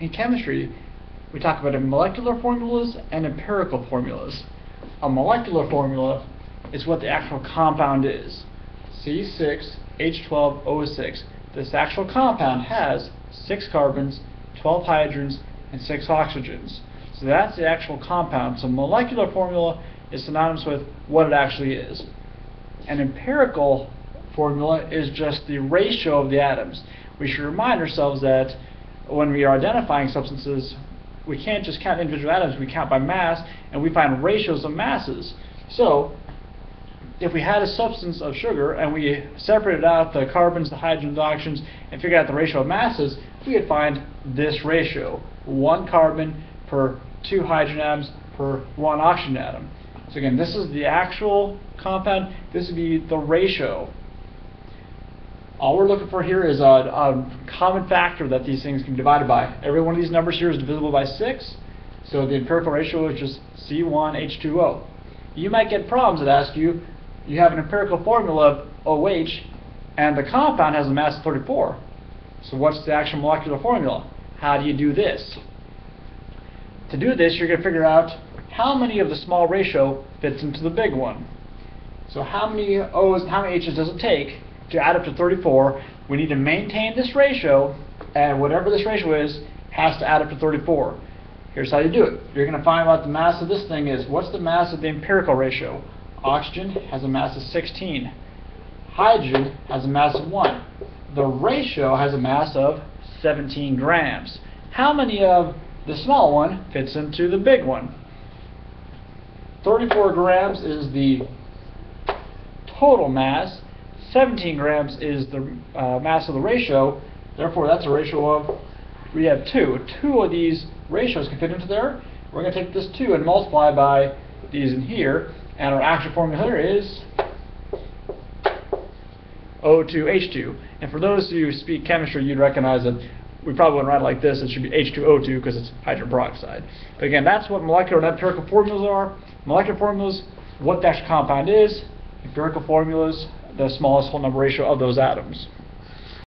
in chemistry, we talk about molecular formulas and empirical formulas. A molecular formula is what the actual compound is. C6H12O6. This actual compound has 6 carbons, 12 hydrogens, and 6 oxygens. So that's the actual compound. So molecular formula is synonymous with what it actually is. An empirical formula is just the ratio of the atoms. We should remind ourselves that when we are identifying substances, we can't just count individual atoms, we count by mass, and we find ratios of masses. So if we had a substance of sugar and we separated out the carbons, the hydrogens, the oxygens, and figured out the ratio of masses, we would find this ratio: 1 carbon per 2 hydrogen atoms per 1 oxygen atom. So again, this is the actual compound. This would be the ratio. All we're looking for here is a common factor that these things can be divided by. Every one of these numbers here is divisible by 6, so the empirical ratio is just C1H2O. You might get problems that ask you, you have an empirical formula of OH, and the compound has a mass of 34. So what's the actual molecular formula? How do you do this? To do this, you're going to figure out how many of the small ratio fits into the big one. So how many O's and how many H's does it take to add up to 34? We need to maintain this ratio, and whatever this ratio is has to add up to 34. Here's how you do it. You're going to find what the mass of this thing is. What's the mass of the empirical ratio? Oxygen has a mass of 16. Hydrogen has a mass of 1. The ratio has a mass of 17 grams. How many of the small one fits into the big one? 34 grams is the total mass. 17 grams is the mass of the ratio. Therefore, that's a ratio of, we have 2. 2 of these ratios can fit into there. We're going to take this 2 and multiply by these in here. And our actual formula here is O2H2. And for those who speak chemistry, you'd recognize that we probably wouldn't write it like this. It should be H2O2 because it's hydrogen peroxide. But again, that's what molecular and empirical formulas are. Molecular formulas, what the actual compound is. Empirical formulas, the smallest whole number ratio of those atoms.